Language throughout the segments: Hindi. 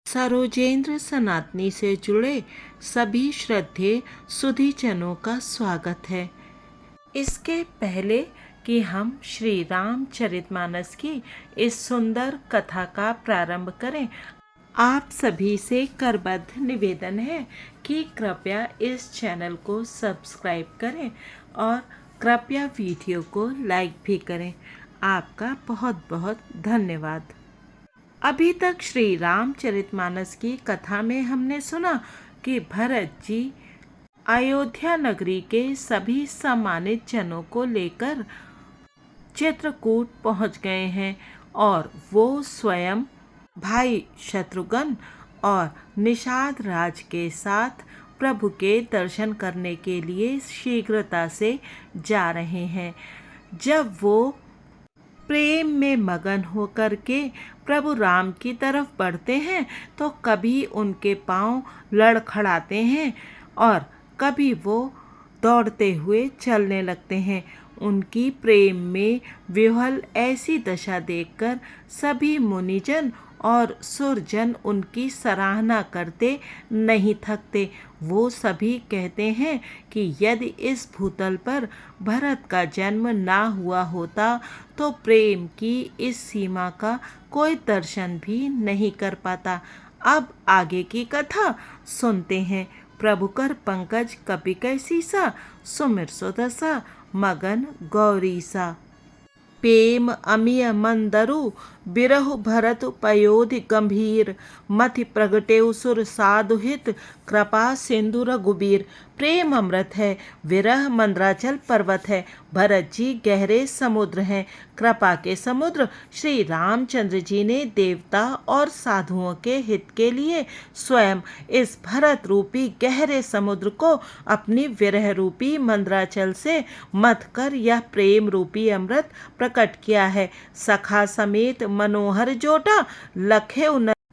सरोजेंद्र सनातनी से जुड़े सभी श्रद्धेय सुधीजनों का स्वागत है। इसके पहले कि हम श्री रामचरितमानस की इस सुंदर कथा का प्रारंभ करें, आप सभी से करबद्ध निवेदन है कि कृपया इस चैनल को सब्सक्राइब करें और कृपया वीडियो को लाइक भी करें। आपका बहुत बहुत धन्यवाद। अभी तक श्री रामचरितमानस की कथा में हमने सुना कि भरत जी अयोध्या नगरी के सभी सम्मानित जनों को लेकर चित्रकूट पहुंच गए हैं और वो स्वयं भाई शत्रुघ्न और निषाद राज के साथ प्रभु के दर्शन करने के लिए शीघ्रता से जा रहे हैं। जब वो प्रेम में मगन होकर के प्रभु राम की तरफ बढ़ते हैं तो कभी उनके पांव लड़खड़ाते हैं और कभी वो दौड़ते हुए चलने लगते हैं। उनकी प्रेम में विह्वल ऐसी दशा देखकर सभी मुनिजन और सुरजन उनकी सराहना करते नहीं थकते। वो सभी कहते हैं कि यदि इस भूतल पर भरत का जन्म ना हुआ होता तो प्रेम की इस सीमा का कोई दर्शन भी नहीं कर पाता। अब आगे की कथा सुनते हैं। प्रभु कर पंकज कपि कैसी सा, सुमिर सुदसा मगन गौरी सा। प्रेम अमिय मंदरु बिरहु भरत पयोधि गंभीर, मति प्रगटेउ सुर साधुहित कृपा सिंधु रघुबीर। प्रेम अमृत है, विरह मंदराचल पर्वत है, भरत जी गहरे समुद्र हैं। कृपा के समुद्र श्री रामचंद्र जी ने देवता और साधुओं के हित के लिए स्वयं इस भरत रूपी गहरे समुद्र को अपनी विरह रूपी मंदराचल से मथ कर यह प्रेम रूपी अमृत प्रकट किया है। सखा समेत मनोहर जोटा,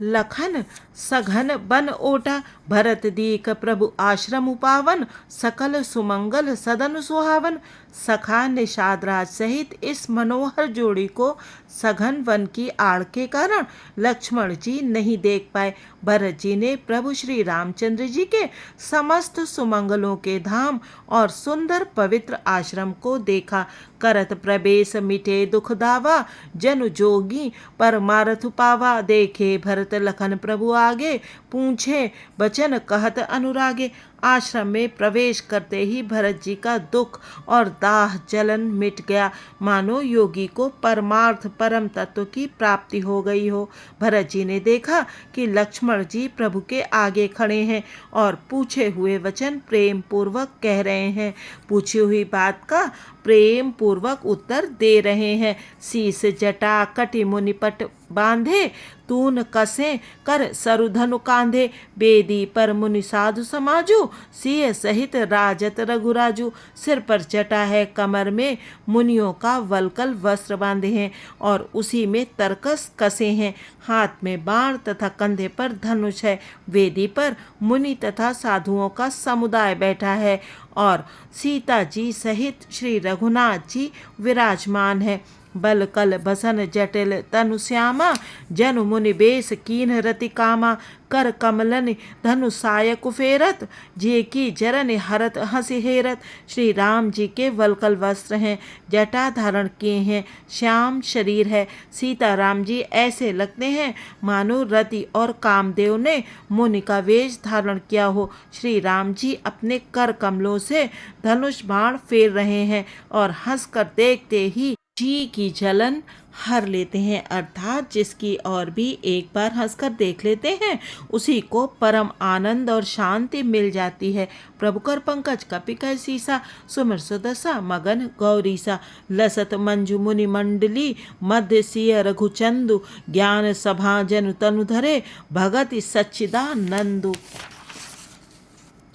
लखन सघन बन ओटा। भरत दीख प्रभु आश्रम उपावन, सकल सुमंगल सदन सुहावन। सखा निषाद राज सहित इस मनोहर जोड़ी को सघन वन की आड़ के कारण लक्ष्मण जी नहीं देख पाए। भरत जी ने प्रभु श्री रामचंद्र जी के समस्त सुमंगलों के धाम और सुंदर पवित्र आश्रम को देखा। करत प्रवेश मिटे दुख दावा, जनु जोगी परमारथ पावा। देखे भरत लखन प्रभु आगे, पूछे बचन कहत अनुरागे। आश्रम में प्रवेश करते ही भरत जी का दुख और दाह जलन मिट गया, मानो योगी को परमार्थ परम तत्व की प्राप्ति हो गई हो। भरत जी ने देखा कि लक्ष्मण जी प्रभु के आगे खड़े हैं और पूछे हुए वचन प्रेम पूर्वक कह रहे हैं, पूछी हुई बात का प्रेम पूर्वक उत्तर दे रहे हैं। शीस जटा कटि मुनिपट बांधे, तून कसे कर सरुधनु कांधे। बेदी पर मुनि साधु समाजू, सिय सहित राजत रघुराजू। सिर पर जटा है, कमर में मुनियों का वलकल वस्त्र बांधे हैं और उसी में तरकस कसे हैं। हाथ में बाण तथा कंधे पर धनुष है। वेदी पर मुनि तथा साधुओं का समुदाय बैठा है और सीता जी सहित श्री रघुनाथ जी विराजमान है। बल कल बसन जटिल तनु श्यामा, जनु मुनि बेस कीन रति कामा। कर कमलन धनु साय कुफेरत, जे की जरन हरत हंसी हेरत। श्री राम जी के वलकल वस्त्र हैं, जटा धारण किए हैं, श्याम शरीर है। सीता राम जी ऐसे लगते हैं मानो रति और कामदेव ने मुनि का वेश धारण किया हो। श्री राम जी अपने कर कमलों से धनुष बाण फेर रहे हैं और हंसकर देखते ही जी की जलन हर लेते हैं, अर्थात जिसकी और भी एक बार हंसकर देख लेते हैं उसी को परम आनंद और शांति मिल जाती है। प्रभु कर पंकज कपि कैसी सा, सुमिर सुदसा मगन गौरी सा। लसत मंजु मुनि मंडली, मध्य सिय रघुचंदु। ज्ञान सभा जनु तनु धरे, भगति सच्चिदानंदु।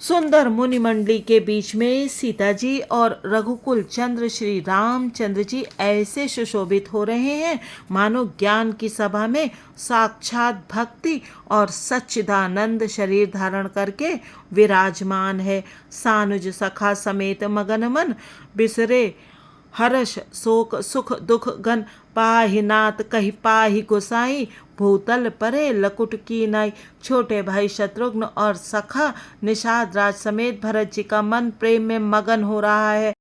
सुंदर मुनि मंडली के बीच में सीता जी और रघुकुल चंद्र श्री रामचंद्र जी ऐसे सुशोभित हो रहे हैं मानो ज्ञान की सभा में साक्षात भक्ति और सच्चिदानंद शरीर धारण करके विराजमान है। सानुज सखा समेत मगन मन, बिसरे हर्ष शोक सुख दुख गन। पाहि नाथ कही पाहि गोसाई, भूतल परे लकुट की नाई। छोटे भाई शत्रुघ्न और सखा निषाद राज समेत भरत जी का मन प्रेम में मगन हो रहा है।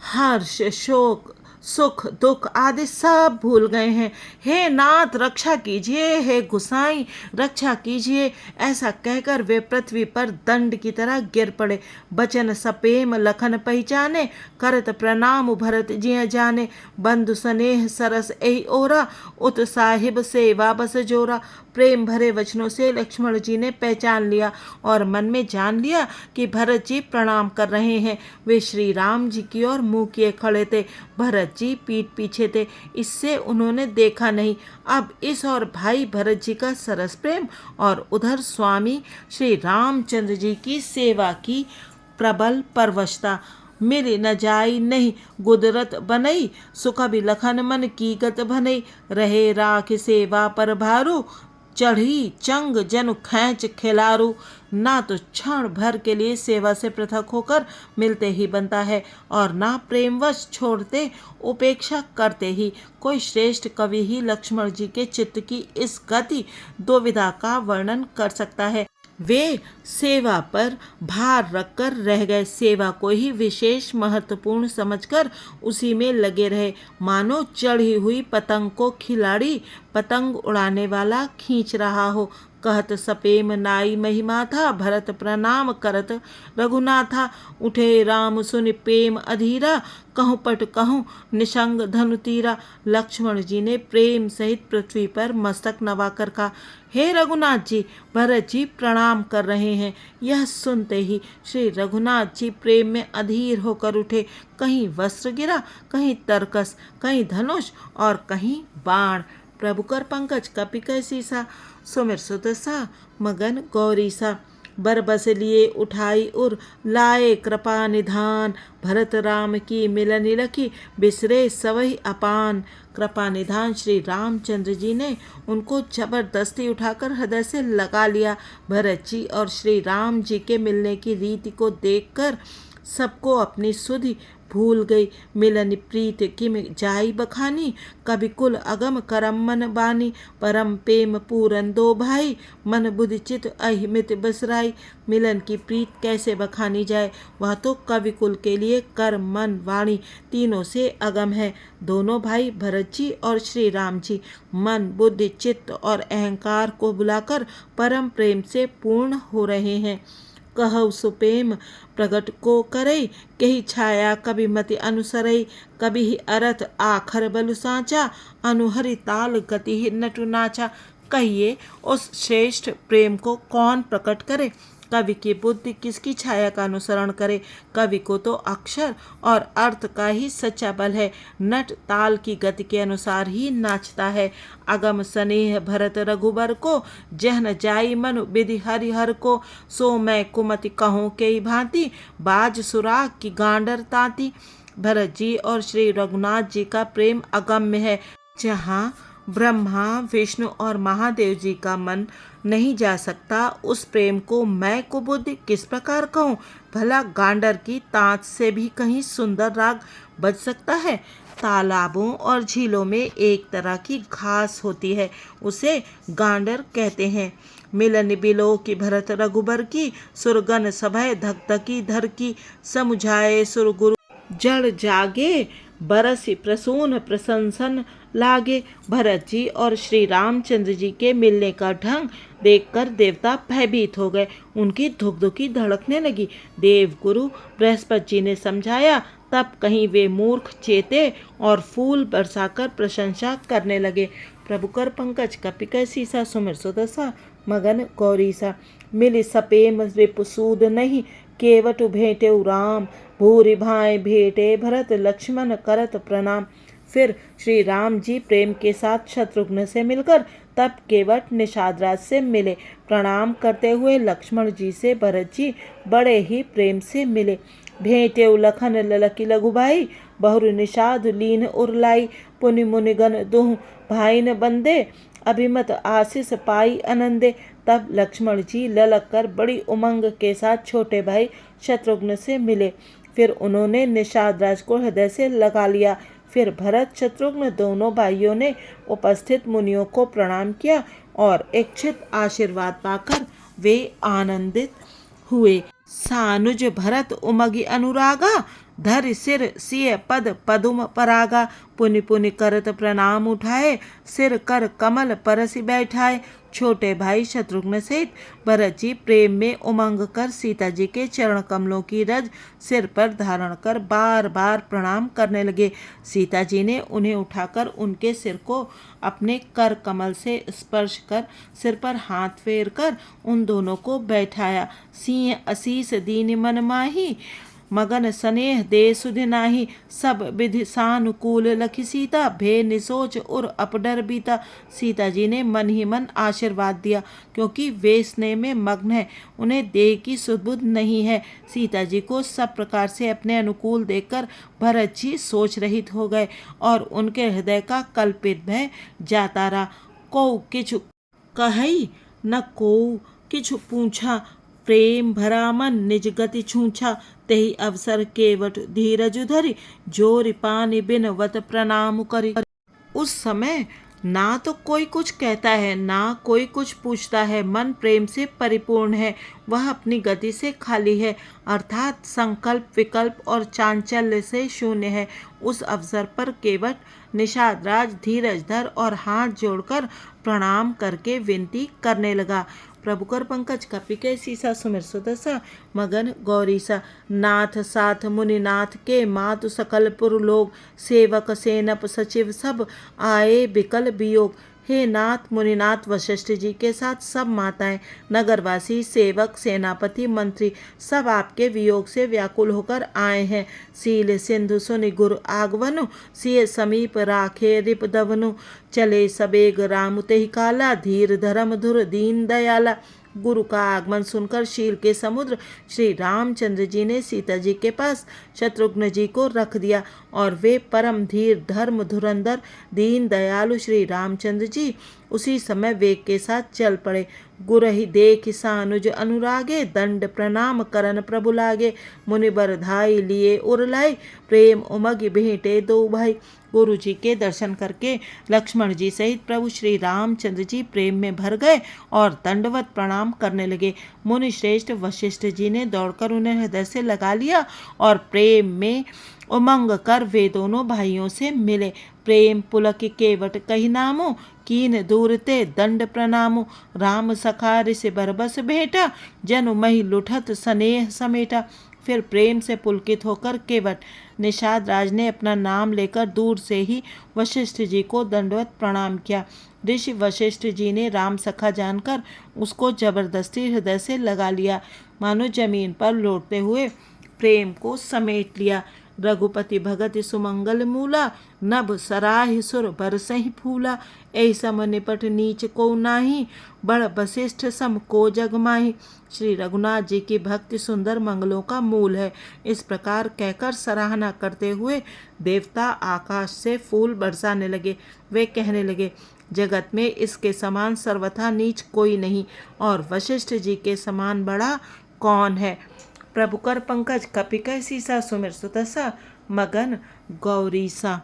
हर्ष, शोक, सुख, दुख आदि सब भूल गए हैं। हे नाथ रक्षा कीजिए, हे गुसाई रक्षा कीजिए, ऐसा कहकर वे पृथ्वी पर दंड की तरह गिर पड़े। बचन सपेम लखन पहचाने, करत प्रणाम भरत जिय जाने। बंधु स्नेह सरस एहि ओरा, उत साहिब सेवा बस जोरा। प्रेम भरे वचनों से लक्ष्मण जी ने पहचान लिया और मन में जान लिया कि भरत जी प्रणाम कर रहे हैं। वे श्री राम जी की ओर मुंह किए खड़े थे। भरत जी पीठ पीछे थे, इससे उन्होंने देखा नहीं। अब इस और भाई भरत जी का सरस प्रेम और उधर स्वामी श्री रामचंद्र जी की सेवा की प्रबल परवशता। मेरे न जाई नहीं गुदरत बनई, सुख भी लखन मन की गत भनई। रहे राख सेवा पर भारू, चढ़ी चंग जन खैंच खिलारू। ना तो क्षण भर के लिए सेवा से पृथक होकर मिलते ही बनता है और ना प्रेमवश छोड़ते उपेक्षा करते ही। कोई श्रेष्ठ कवि ही लक्ष्मण जी के चित्त की इस गति दुविधा का वर्णन कर सकता है। वे सेवा पर भार रखकर रह गए, सेवा को ही विशेष महत्वपूर्ण समझकर उसी में लगे रहे, मानो चढ़ी हुई पतंग को खिलाड़ी पतंग उड़ाने वाला खींच रहा हो। कहत सपेम नाई महिमा था, भरत प्रणाम करत रघुनाथा। उठे राम सुनि प्रेम अधीरा, कहूँ पट कहूँ निशंग धनु तीरा। लक्ष्मण जी ने प्रेम सहित पृथ्वी पर मस्तक नवाकर कहा, हे रघुनाथ जी, भरत जी प्रणाम कर रहे हैं। यह सुनते ही श्री रघुनाथ जी प्रेम में अधीर होकर उठे। कहीं वस्त्र गिरा, कहीं तरकस, कहीं धनुष और कहीं बाण। प्रभु कर पंकज कपि कै सीसा, सुमिर सुदसा मगन गौरी सा। बरबस लिए उठाई उर, लाए कृपा निधान। भरत राम की मिलन लखी, बिसरे सवही अपान। कृपा निधान श्री रामचंद्र जी ने उनको जबरदस्ती उठाकर हृदय से लगा लिया। भरत जी और श्री राम जी के मिलने की रीति को देखकर सबको अपनी सुधि भूल गई। मिलन प्रीत किम जाई बखानी, कभी कुल अगम करम मन बानी। परम प्रेम पूरन दो भाई, मन बुद्धि चित अहिमित बसराई। मिलन की प्रीत कैसे बखानी जाए, वह तो कवि कुल के लिए कर्म मन वाणी तीनों से अगम है। दोनों भाई भरत जी और श्री राम जी मन बुद्धि चित्त और अहंकार को बुलाकर परम प्रेम से पूर्ण हो रहे हैं। कहु सुप्रेम प्रगट को करई, कही छाया कभी मति अनुसरई। कभी ही अरथ आखर बलु सांचा, अनुहरि ताल गति ही नटु नाचा। कहिए उस श्रेष्ठ प्रेम को कौन प्रकट करे, कवि की बुद्धि किसकी छाया का अनुसरण करे। कवि को तो अक्षर और अर्थ का ही सच्चा बल है, नट ताल की गति के अनुसार ही नाचता है। अगम स्नेह भरत रघुबर को, जहन जाई मनु विधि हरिहर को। सो मैं कुमति कहूँ के भांति, बाज सुराग की गांडर तांती। भरत जी और श्री रघुनाथ जी का प्रेम अगम्य है। जहाँ ब्रह्मा विष्णु और महादेव जी का मन नहीं जा सकता, उस प्रेम को मैं कुबुद्धि किस प्रकार कहूँ। भला गांडर की तांत से भी कहीं सुंदर राग बज सकता है। तालाबों और झीलों में एक तरह की घास होती है, उसे गांडर कहते हैं। मिलन बिलो की भरत रघुबर की, सुरगन सभय धकधकी धर की। समुझाए सुरगुरु जड़ जागे, बरसी प्रसून प्रशंसन लागे। भरत जी और श्री रामचंद्र जी के मिलने का ढंग देखकर देवता भयभीत हो गए, उनकी धुकधुकी धड़कने लगी। देव गुरु बृहस्पति जी ने समझाया, तब कहीं वे मूर्ख चेते और फूल बरसाकर प्रशंसा करने लगे। प्रभु कर पंकज कपि कै सीसा, सुमिर सुदसा मगन गौरी सा। मिली सपेम रिपुसूद नहीं, केवट भेंटे राम। भूरि भाई भेंटे भरत लक्ष्मण करत प्रणाम। फिर श्री राम जी प्रेम के साथ शत्रुघ्न से मिलकर तब केवट निषादराज से मिले। प्रणाम करते हुए लक्ष्मण जी से भरत जी बड़े ही प्रेम से मिले। भेंटे लखन ललकी लघु भाई, बहुर निषाद लीन उरलाई। पुनि मुनिगण दुह भाई न बंदे, अभिमत आशीष पाई आनंदे। तब लक्ष्मण जी ललक कर बड़ी उमंग के साथ छोटे भाई शत्रुघ्न से मिले। फिर उन्होंने निषाद राज को हृदय से लगा लिया। फिर भरत शत्रुघ्न दोनों भाइयों ने उपस्थित मुनियों को प्रणाम किया और इच्छित आशीर्वाद पाकर वे आनंदित हुए। सानुज भरत उमगी अनुरागा, धर सिर सिय पद पदुम परागा। पुनि पुनि करत प्रणाम उठाए, सिर कर कमल परसि बैठाए। छोटे भाई शत्रुघ्न सहित भरत जी प्रेम में उमंग कर सीता जी के चरण कमलों की रज सिर पर धारण कर बार बार प्रणाम करने लगे। सीता जी ने उन्हें उठाकर उनके सिर को अपने कर कमल से स्पर्श कर सिर पर हाथ फेर कर उन दोनों को बैठाया। सिंह असीस दीन मन माही, मगन स्नेह दे सुधि नाही। सब विधि सानुकूल लखी सीता, भे निसोच और अपडर बीता। सीता जी ने मन ही मन आशीर्वाद दिया, क्योंकि वे स्नेह में मग्न है, उन्हें देह की सुधबुद्ध नहीं है। सीता जी को सब प्रकार से अपने अनुकूल देखकर भरत जी सोच रहित हो गए और उनके हृदय का कल्पित भय जाता रहा। को किछु कहई न को किछु पूछा, प्रेम भरा मन निज गति छूछा। तेहि अवसर केवट धीरज धरि, जोरि पानि बिनवत प्रणाम करि। उस समय ना तो कोई कुछ कहता है, ना कोई कुछ पूछता है। मन प्रेम से परिपूर्ण है, वह अपनी गति से खाली है, अर्थात संकल्प विकल्प और चांचल्य से शून्य है। उस अवसर पर केवट निषाद राज धीरज धर और हाथ जोड़कर प्रणाम करके विनती करने लगा। प्रभु कर पंकज कपिके सीसा सुमिर सुदसा, मगन गौरीसा। नाथ साथ मुनिनाथ के, मातु सकल पुर लोग। सेवक सेनप सचिव सब, आए बिकल वियोग। हे नाथ मुनिनाथ वशिष्ठ जी के साथ सब माताएं, नगरवासी, सेवक, सेनापति, मंत्री सब आपके वियोग से व्याकुल होकर आए हैं। सील सिंधु सुनि गुरु आगवनु, सिय समीप राखे रिप दवनु। चले सबेग राम तेहि काला, धीर धर्म धुर दीन दयाला। गुरु का आगमन सुनकर शील के समुद्र श्री रामचंद्र जी ने सीता जी के पास शत्रुघ्न जी को रख दिया और वे परम धीर धर्म धुरंधर दीन दयालु श्री रामचंद्र जी उसी समय वेग के साथ चल पड़े। गुरहि देख सानुज अनुरागे, दंड प्रणाम करन प्रभु लागे। मुनिबर धाई लिए उरलाई, प्रेम उमग भेंटे दो भाई। गुरु जी के दर्शन करके लक्ष्मण जी सहित प्रभु श्री रामचंद्र जी प्रेम में भर गए और दंडवत प्रणाम करने लगे। मुनि श्रेष्ठ वशिष्ठ जी ने दौड़कर उन्हें हृदय से लगा लिया और प्रेम में उमंग कर वे दोनों भाइयों से मिले। प्रेम पुलक केवट कही नामो, कीन दूर ते दंड प्रणामो। राम सखा ऋषि बरबस भेंटा, जनु मही लुठत स्नेह समेटा। फिर प्रेम से पुलकित होकर केवट निषाद राज ने अपना नाम लेकर दूर से ही वशिष्ठ जी को दंडवत प्रणाम किया। ऋषि वशिष्ठ जी ने राम सखा जानकर उसको जबरदस्ती हृदय से लगा लिया, मानो जमीन पर लौटते हुए प्रेम को समेट लिया। रघुपति भगत सुमंगल मूला, नभ सराहि सुर बरसहि फूला। ऐसा निपट नीच को नाही, बड़ वशिष्ठ सम को जग माही। श्री रघुनाथ जी की भक्ति सुंदर मंगलों का मूल है। इस प्रकार कहकर सराहना करते हुए देवता आकाश से फूल बरसाने लगे। वे कहने लगे, जगत में इसके समान सर्वथा नीच कोई नहीं और वशिष्ठ जी के समान बड़ा कौन है। प्रभु कर पंकज कपिकै सीसा सुमिर सुतसा, मगन गौरीसा।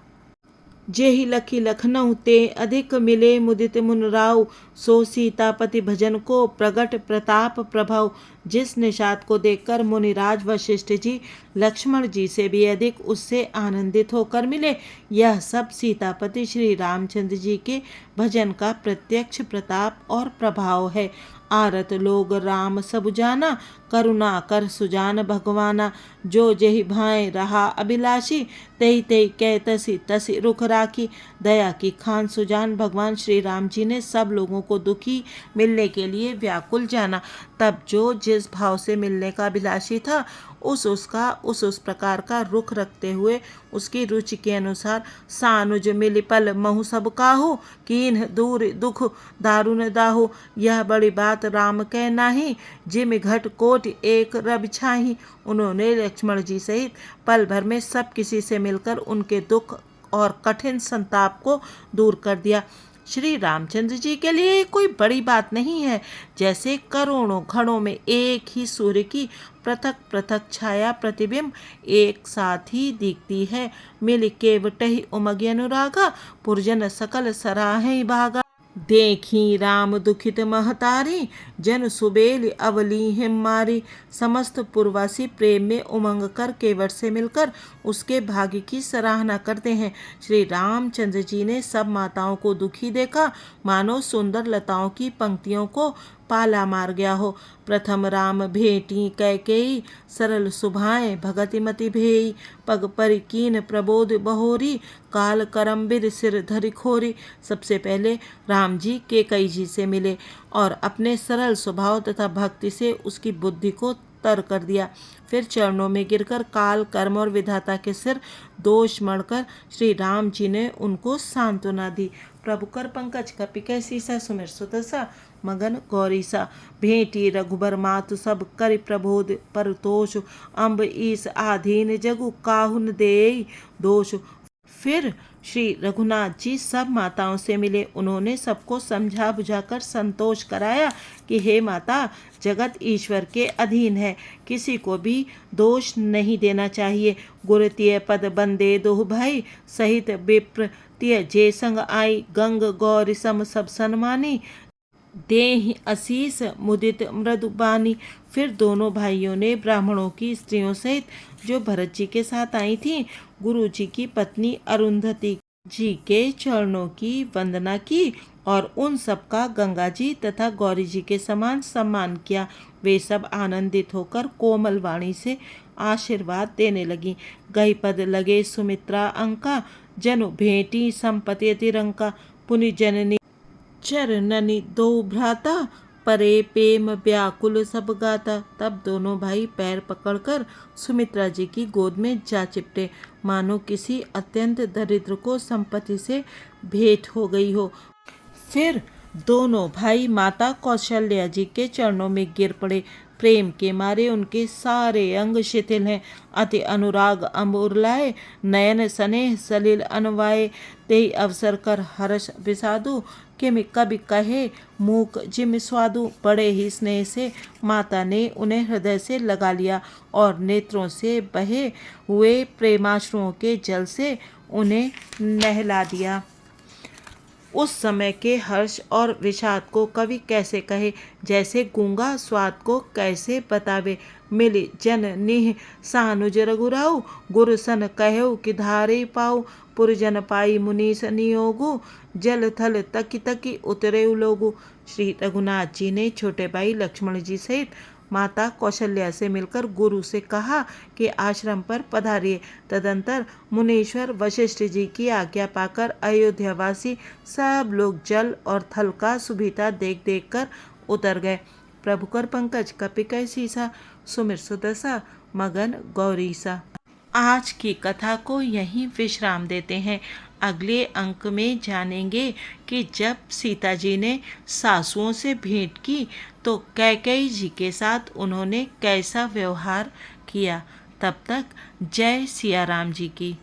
जेहि लखी लखनऊ ते अधिक मिले मुदित मुनराउ। सो सीतापति भजन को प्रगट प्रताप प्रभाव। जिस निषाद को देखकर मुनिराज वशिष्ठ जी लक्ष्मण जी से भी अधिक उससे आनंदित होकर मिले, यह सब सीतापति श्री रामचंद्र जी के भजन का प्रत्यक्ष प्रताप और प्रभाव है। आरत लोग राम सब जाना, करुणा कर सुजान भगवाना। जो जेहि भाए रहा अभिलाषी, तेहि तेहि कै तसी तसी रुख राखी। दया की खान सुजान भगवान श्री राम जी ने सब लोगों को दुखी मिलने के लिए व्याकुल जाना। तब जो जिस भाव से मिलने का अभिलाषी था उस प्रकार का रुख रखते हुए उसकी रुचि के अनुसार सानुज मिलिपल महु सब काहू, कीन्ह दूर दुख दारुण दाहू। यह बड़ी बात राम कह नाही, जिम घट कोट एक रब छाही। उन्होंने लक्ष्मण जी सहित पल भर में सब किसी से मिलकर उनके दुख और कठिन संताप को दूर कर दिया। श्री रामचंद्र जी के लिए कोई बड़ी बात नहीं है। जैसे करोड़ों घड़ों में एक ही सूर्य की पृथक पृथक छाया प्रतिबिंब एक साथ ही दिखती है। मिल केवटहि उमगे अनुरागा, पुरजन सकल सराहे भागा। देखी राम दुखित महतारी, जन सुबेल अवली हिम मारी। समस्त पूर्ववासी प्रेम में उमंग कर केवट से मिलकर उसके भाग्य की सराहना करते हैं। श्री रामचंद्र जी ने सब माताओं को दुखी देखा, मानो सुंदर लताओं की पंक्तियों को पाला मार गया हो। प्रथम राम भेटी कैकेयी, सरल सुभाएं भगतिमति भेई। पग पर कीन प्रबोध बहोरी, काल करम्बिर सिर धरि खोरी। सबसे पहले राम जी कैकेयी जी से मिले और अपने सरल स्वभाव तथा भक्ति से उसकी बुद्धि को तर कर दिया। फिर चरणों में गिरकर काल कर्म और विधाता के सिर दोष मढ़कर श्री राम जी ने उनको सांत्वना दी। प्रभु कर पंकज कपि कैसी सा, सुमिर सुतसा मगन गौरी सा। भेंटी रघुबर मातु सब करि प्रबोध परतोष, अम्ब ईस आधीन जगु काहुन देई दोष। फिर श्री रघुनाथ जी सब माताओं से मिले। उन्होंने सबको समझा बुझाकर संतोष कराया कि हे माता, जगत ईश्वर के अधीन है, किसी को भी दोष नहीं देना चाहिए। गुरतिय पद बंदे दोह भाई, सहित विप्र तिय जे संग आई। गंग गौरी सम सब सन्मानी, देहि असीस मुदित मृदुबानी। फिर दोनों भाइयों ने ब्राह्मणों की स्त्रियों सहित जो भरत जी के साथ आई थीं, गुरु जी की पत्नी अरुंधति जी के चरणों की वंदना की और उन सबका गंगा जी तथा गौरी जी के समान सम्मान किया। वे सब आनंदित होकर कोमल वाणी से आशीर्वाद देने लगी। गई पद लगे सुमित्रा अंका, जनु भेंटी संपति तिरंका। पुनि जननी चरणनि दो भ्राता, परे प्रेम व्याकुल सब गाता। तब दोनों भाई पैर पकड़कर सुमित्रा जी की गोद में जा चिपटे, मानो किसी अत्यंत दरिद्र को संपत्ति से भेंट हो गई हो। फिर दोनों भाई माता कौशल्या जी के चरणों में गिर पड़े। प्रेम के मारे उनके सारे अंग शिथिल हैं। अति अनुराग अम्ब उर्लाए, नयन स्नेह सलिल अनवाए। तेहि अवसर कर हर्ष विषादु, किमि कवि कहे मूक जिम स्वादु। बड़े ही स्नेह से माता ने उन्हें हृदय से लगा लिया और नेत्रों से बहे हुए प्रेमाश्रुओं के जल से उन्हें नहला दिया। उस समय के हर्ष और विषाद को कवि कैसे कहे, जैसे गूंगा स्वाद को कैसे बतावे। मिली जन निह सानुज रघुराऊ, गुरु सन कहु कि धारे पाऊ। पुरजन पाई मुनीस नियोगु, जल थल तकी तकी उतरे लोगु। श्री रघुनाथ जी ने छोटे भाई लक्ष्मण जी सहित माता कौशल्या से मिलकर गुरु से कहा कि आश्रम पर पधारिए। तदंतर मुनीश्वर वशिष्ठ जी की आज्ञा पाकर अयोध्यावासी सब लोग जल और थल का सुभिता देख देख कर उतर गए। प्रभु कर पंकज कपि कैसी सा, सुमिर सुदसा मगन गौरी सा। आज की कथा को यहीं विश्राम देते हैं। अगले अंक में जानेंगे कि जब सीता जी ने सासुओं से भेंट की तो कैकेयी जी के साथ उन्होंने कैसा व्यवहार किया। तब तक जय सिया राम जी की।